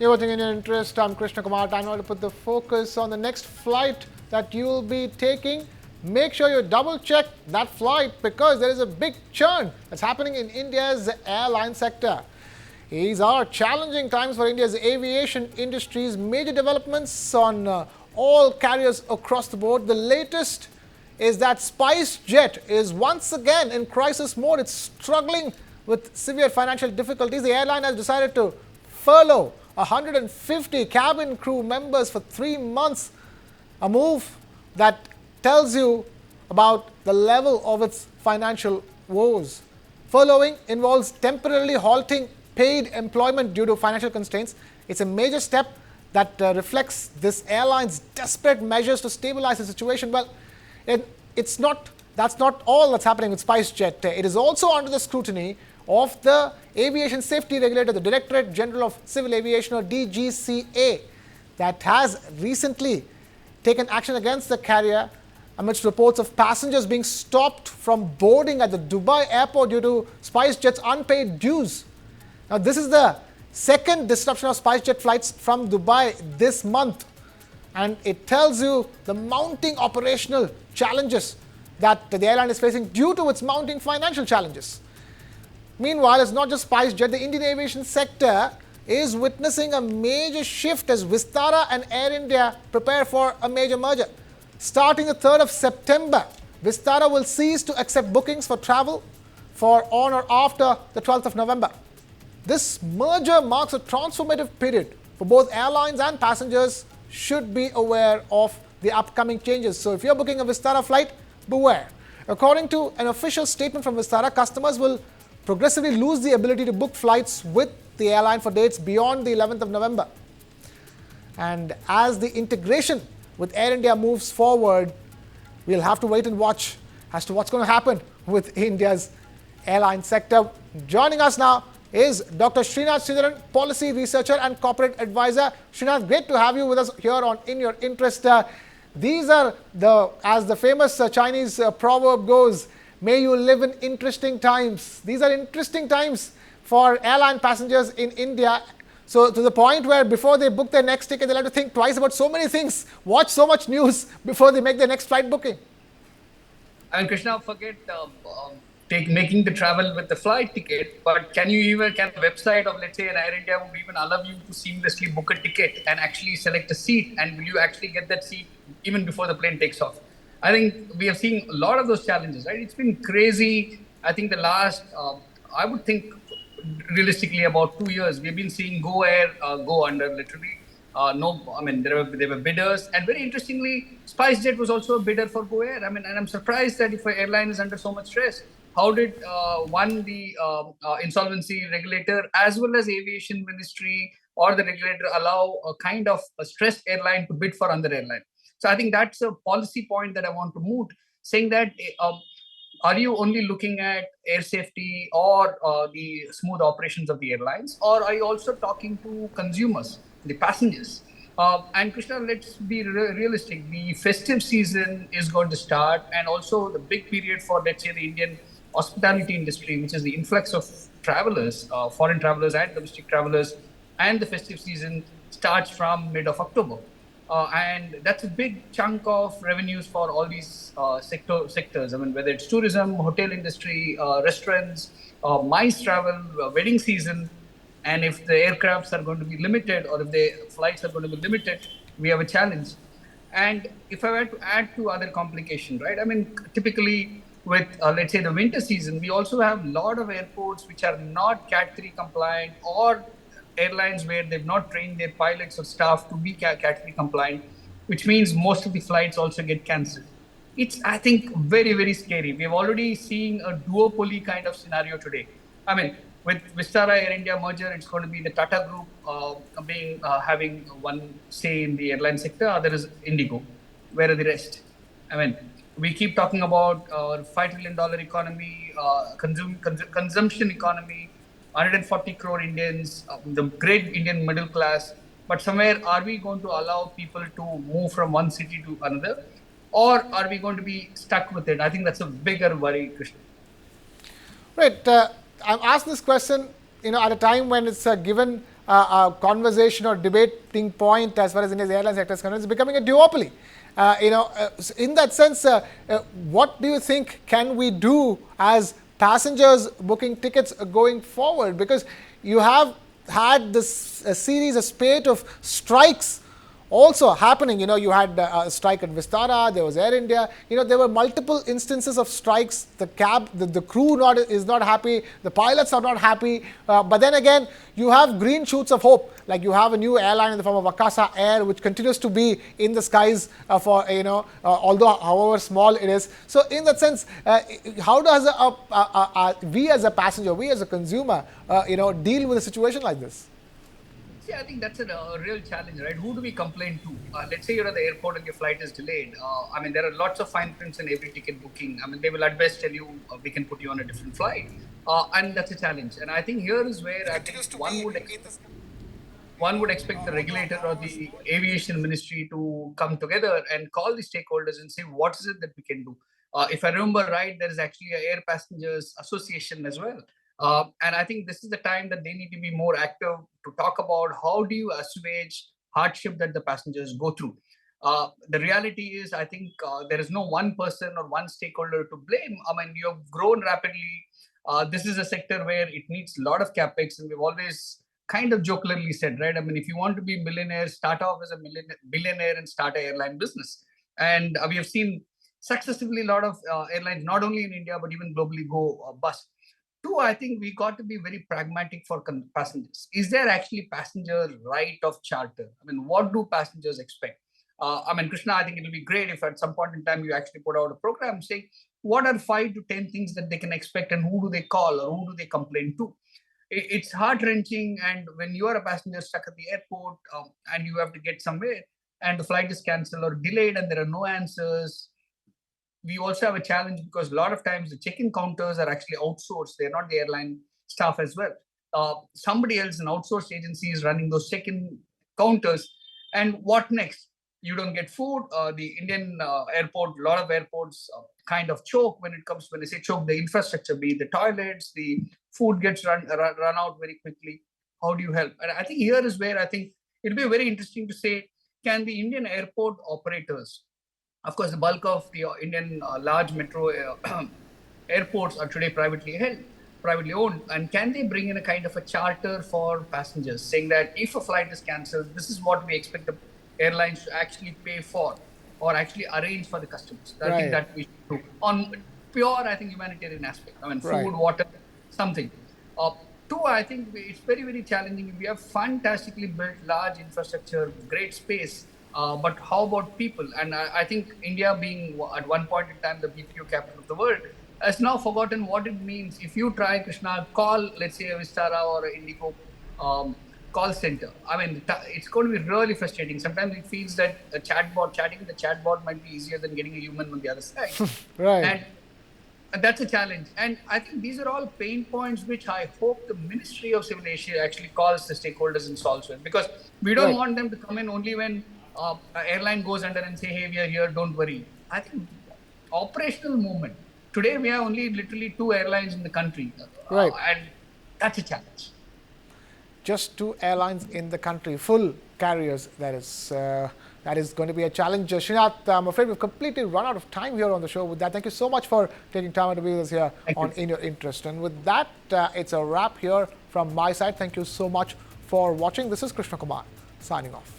You're watching In Your Interest. I'm Krishna Kumar. Time now to put the focus on the next flight that you'll be taking. Make sure you double check that flight because there is a big churn that's happening in India's airline sector. These are challenging times for India's aviation industry's major developments on all carriers across the board. The latest is that SpiceJet is once again in crisis mode. It's struggling with severe financial difficulties. The airline has decided to furlough 150 cabin crew members for 3 months, a move that tells you about the level of its financial woes. Furloughing involves temporarily halting paid employment due to financial constraints. It's a major step that reflects this airline's desperate measures to stabilize the situation. Well, that's not all that's happening with SpiceJet. It is also under the scrutiny of the aviation safety regulator, the Directorate General of Civil Aviation, or DGCA, that has recently taken action against the carrier amidst reports of passengers being stopped from boarding at the Dubai airport due to SpiceJet's unpaid dues. Now, this is the second disruption of SpiceJet flights from Dubai this month, and it tells you the mounting operational challenges that the airline is facing due to its mounting financial challenges. Meanwhile, it's not just SpiceJet. The Indian aviation sector is witnessing a major shift as Vistara and Air India prepare for a major merger. Starting the 3rd of September, Vistara will cease to accept bookings for travel for on or after the 12th of November. This merger marks a transformative period for both airlines, and passengers should be aware of the upcoming changes. So if you're booking a Vistara flight, beware. According to an official statement from Vistara, customers will progressively lose the ability to book flights with the airline for dates beyond the 11th of November. And as the integration with Air India moves forward, we'll have to wait and watch as to what's going to happen with India's airline sector. Joining us now is Dr. Srinath Sridharan, policy researcher and corporate advisor. Srinath, great to have you with us here on In Your Interest. These are as the famous Chinese proverb goes, may you live in interesting times. These are interesting times for airline passengers in India. So to the point where before they book their next ticket, they'll have to think twice about so many things, watch so much news before they make their next flight booking. And Krishna, forget making the travel with the flight ticket, but can a website of, let's say, an Air India would even allow you to seamlessly book a ticket and actually select a seat, and will you actually get that seat even before the plane takes off? I think we have seen a lot of those challenges, right? It's been crazy. I think the last, I would think realistically about 2 years, we've been seeing Go Air go under literally. There were bidders, and very interestingly, SpiceJet was also a bidder for Go Air. And I'm surprised that if an airline is under so much stress, how did the insolvency regulator as well as aviation ministry or the regulator allow a kind of a stressed airline to bid for another airline? So I think that's a policy point that I want to moot, saying that are you only looking at air safety or the smooth operations of the airlines, or are you also talking to consumers, the passengers? And Krishna, let's be realistic. The festive season is going to start, and also the big period for, let's say, the Indian hospitality industry, which is the influx of travelers, foreign travelers and domestic travelers, and the festive season starts from mid of October. And that's a big chunk of revenues for all these sectors. Whether it's tourism, hotel industry, restaurants, MICE travel, wedding season. And if the aircrafts are going to be limited, or if the flights are going to be limited, we have a challenge. And if I were to add to other complication, right? Typically with, let's say, the winter season, we also have a lot of airports which are not Cat 3 compliant, or airlines where they've not trained their pilots or staff to be Cat 3 compliant, which means most of the flights also get cancelled. It's, I think, very, very scary. We've already seen a duopoly kind of scenario today. With Vistara Air India merger, it's going to be the Tata Group having one say in the airline sector. Other is Indigo. Where are the rest? We keep talking about $5 trillion economy, consumption economy, 140 crore Indians, the great Indian middle class. But somewhere, are we going to allow people to move from one city to another? Or are we going to be stuck with it? I think that's a bigger worry, Krishna. Right. I'm asked this question, at a time when it's given conversation or debating point as far as India's airline sector is concerned. It's becoming a duopoly. In that sense, what do you think can we do as passengers booking tickets going forward? Because you have had this a spate of strikes also happening. You had a strike at Vistara, there was Air India. There were multiple instances of strikes. The crew is not happy, the pilots are not happy. But then again, you have green shoots of hope. Like you have a new airline in the form of Akasa Air, which continues to be in the skies for, although however small it is. So in that sense, how does we as a passenger, we as a consumer, deal with a situation like this? See, I think that's a real challenge, right? Who do we complain to? Let's say you're at the airport and your flight is delayed. There are lots of fine prints in every ticket booking. They will at best tell you, we can put you on a different flight. And that's a challenge. And I think here is where I think one would expect the regulator or the aviation ministry to come together and call the stakeholders and say, what is it that we can do? If I remember right, there is actually an Air Passengers Association as well. And I think this is the time that they need to be more active to talk about how do you assuage hardship that the passengers go through. The reality is, I think there is no one person or one stakeholder to blame. You have grown rapidly. This is a sector where it needs a lot of capex, and we've always kind of jocularly said, right? If you want to be a millionaire, start off as a billionaire and start an airline business. And we have seen successively a lot of airlines, not only in India, but even globally, go bust. Two, I think we got to be very pragmatic for passengers. Is there actually passenger right of charter? What do passengers expect? Krishna, I think it will be great if at some point in time you actually put out a program saying what are 5 to 10 things that they can expect and who do they call or who do they complain to? It's heart-wrenching, and when you are a passenger stuck at the airport and you have to get somewhere and the flight is cancelled or delayed and there are no answers. We also have a challenge because a lot of times the check-in counters are actually outsourced. They're not the airline staff as well. Somebody else, an outsourced agency, is running those check-in counters. And what next? You don't get food. The Indian airport, a lot of airports kind of choke when they say choke, the infrastructure, be the toilets, the food gets run out very quickly. How do you help? And I think here is where I think it'll be very interesting to say, can the Indian airport operators, of course, the bulk of the Indian large metro airports are today privately owned. And can they bring in a kind of a charter for passengers saying that if a flight is cancelled, this is what we expect the airlines to actually pay for or actually arrange for the customers. I think that we should do on pure, humanitarian aspect. Food, water, something. Two, I think it's very, very challenging. We have fantastically built large infrastructure, great space. But how about people? And I think India, being at one point in time the BPO capital of the world, has now forgotten what it means. If you try, Krishna, call, let's say, a Vistara or an Indigo call center. It's going to be really frustrating. Sometimes it feels that chatting with the chatbot might be easier than getting a human on the other side. Right. And that's a challenge. And I think these are all pain points which I hope the Ministry of Civil Aviation actually calls the stakeholders and solves it. Because we don't want them to come in only when an airline goes under and say, hey, we are here, don't worry. I think operational movement. Today, we have only literally 2 airlines in the country. And that's a challenge. Just 2 airlines in the country, full carriers, that is going to be a challenge. Srinath, I'm afraid we've completely run out of time here on the show. With that, thank you so much for taking time to be with us here In Your Interest. And with that, it's a wrap here from my side. Thank you so much for watching. This is Krishna Kumar signing off.